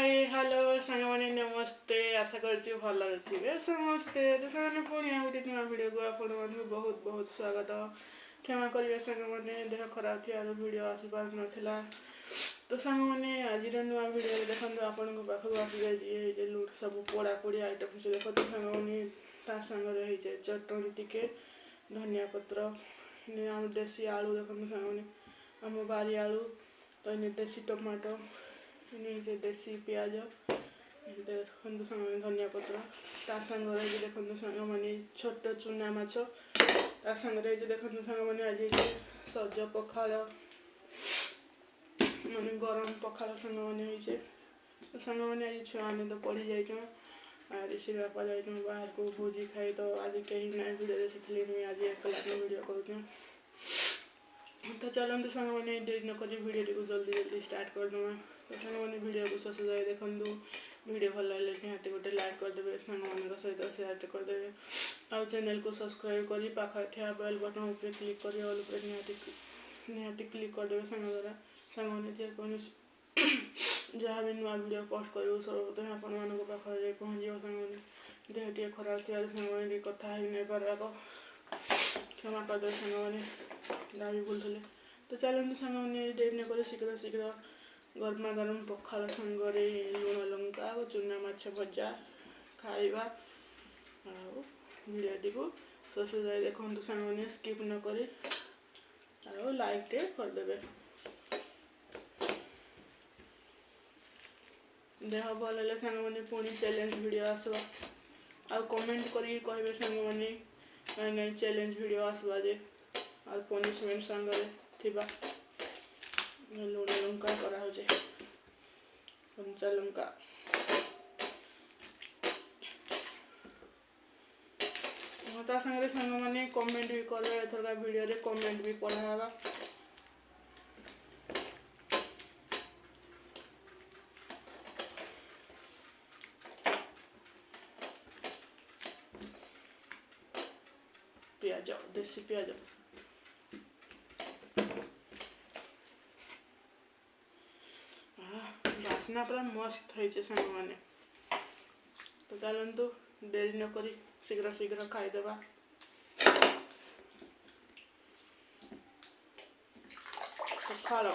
Hi hello सांग मैंने नमस्ते आशा करती भल थे समस्ते तो से पुणी आ गए नुआ भिड को आपण मैं बहुत बहुत स्वागत क्षमा करेंगे सांग मैंने देह खराब थी भिड आसपार नाला तो सांग मैंने आज नुआ भिड देखो आपण पाखक आसी जाए लुट सब पोड़ा पोड़ी आइटम से देख तो सांग मैंने सांगे चटणी टिके धनिया पत्र आम देसी आलू देखो सांग मैंने आम बारी आलू तो देसी टमाटो ये देसी पियाज देखो सांग धनिया पत्र ता सांगे देखो सांग मैंने छोट चुना माछ ता सांगे देखो सांग मैंने आज सज पखाल माने गरम पखाल सांग मैंने तो सांग मैंने आज छुआ मैंने तो पढ़ी जाइए ऋषि बापा जाइए बाहर को भोजी खाई तो आज कहीं ना भिड देखी मुझे आज एक भिड कर तो चलते सांग मैंने देरी नक भिडियो को जल्दी जल्दी स्टार्ट करदे तो सांग मैंने भिडियो को शेष जाए देखु भिडियो भल लगे निहाती गोटे लाइक करदे सांग मान सहित सेयार करदे आउ चैनल को सब्सक्राइब कर पाखे थिया बेल बटन उपर क्लिक कर ऑल उपर निहाती क्लिक करदे सांग द्वारा सांग मैंने जेको जहाँ भी नुआ भिडियो पोस्ट कर सर्वप्रथम आपण मान पाखे जाए पहुँच सांग मैंने देह टे खराब थी सांग मैंने कथा ही नहीं पार क्षमा करदे सांग मैंने दाबी बोलते तो चलते सांग मैंने डेट न कर शीघ्र शीघ्र गरमा गरम पखाल सांगे लुण लंका और चुना माछ भजा खाइबा भिडियो को शेष जाए देखो सांग मैंने स्किप न कर लाइक टे करदे देह भल है सांग मैंने पुणी चैलेंज भिडियो आसवा आ कमेंट करें सांग मैंने कहीं चैलेंज भिडियो आसवा जे और पनिशमेंट सांगे थिबा लुण लंका करा कंचा लंका ता सांगे सांग मैंने कमेंट भी कर एथर भिडियो रे कमेंट भी पढ़ावा पियाज देसी पियाज बासना पूरा मस्त है सांग मैंने तो चलतु देरी न करी शीघ्र शीघ्र खाईदेवा पखाल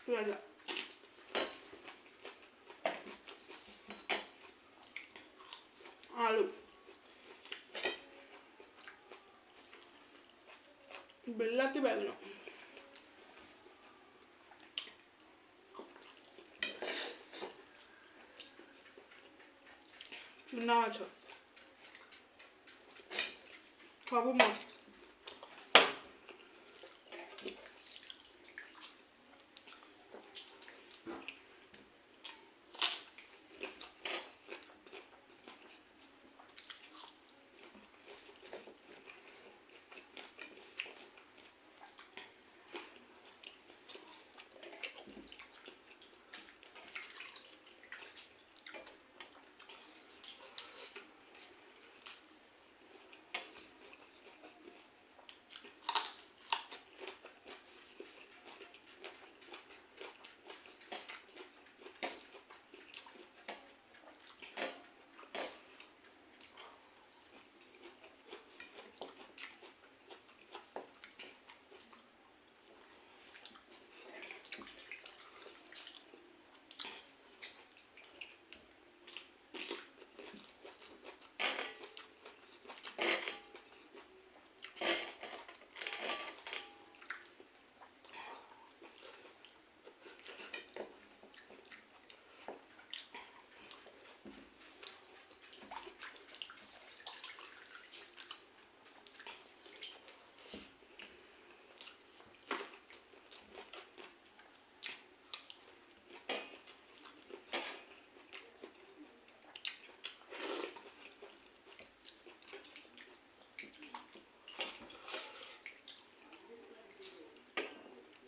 पियाज आलू बिलाती बैगन चुना माछ सब मस्त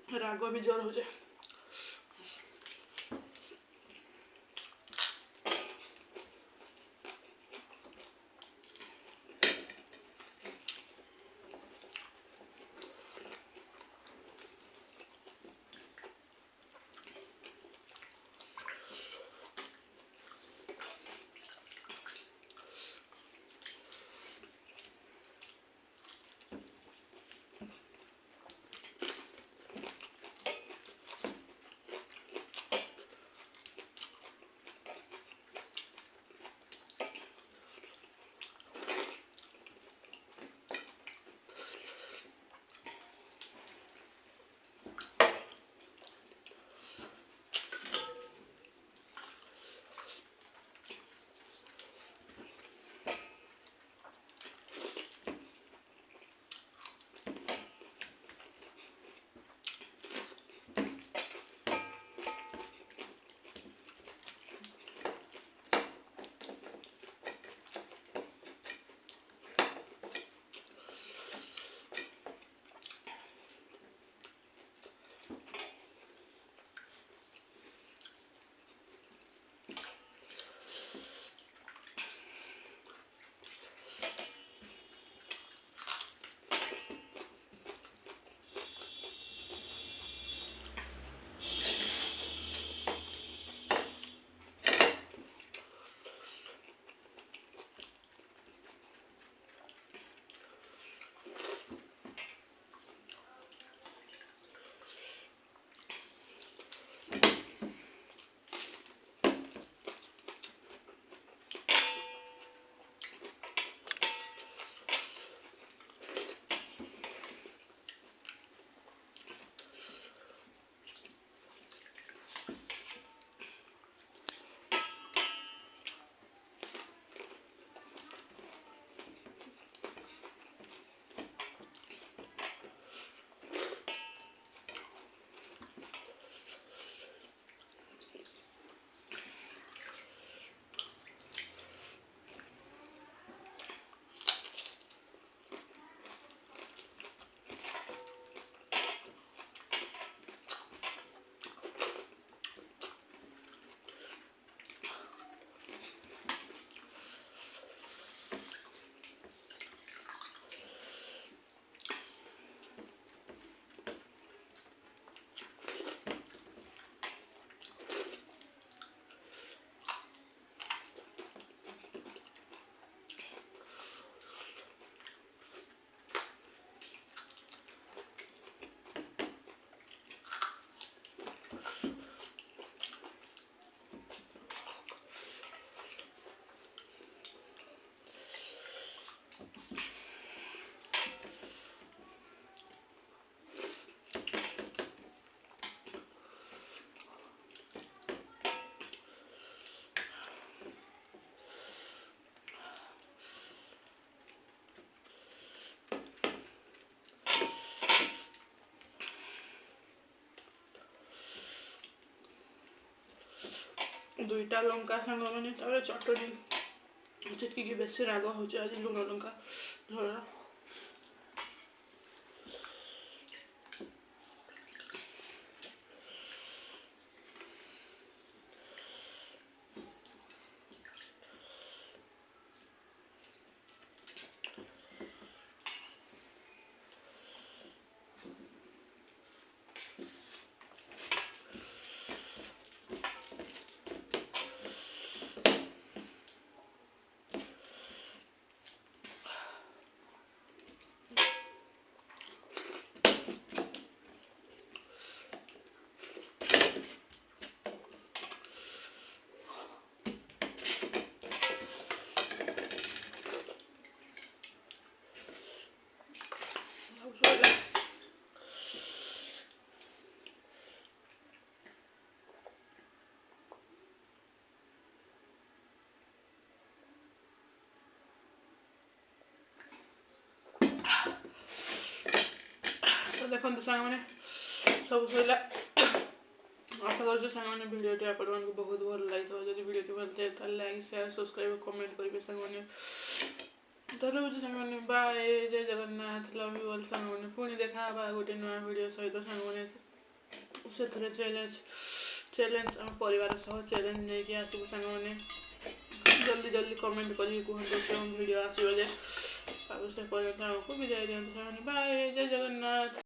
राग भी जोर हो जाए दुईटा लंका सांग मैंने चटनी चिटकी बेसी राग हो आज लुण लंका झोल तो देखो सांग मैंने सब सैला आशा कर सांग मैंने भिडियोटी आपण मानक बहुत भल लगी था जब भिडियोटी भल थे तो लाइक शेयर सब्सक्राइब कमेंट करेंगे सांग मैंने तो रोज सांग मैंने बाय जय जगन्नाथ लव यू ऑल सांग मैंने पुणी देखा गोटे नुआ भिडियो सहित सांग मैंने से चैलेंज आम परिवार सह चैलेंज नहीं आसबू सांग मैंने जल्दी जल्दी कमेंट कर कहते कौन भिडियो आसो जे से पर्यटन आमको विदाय दिखाते बाय जय जगन्नाथ।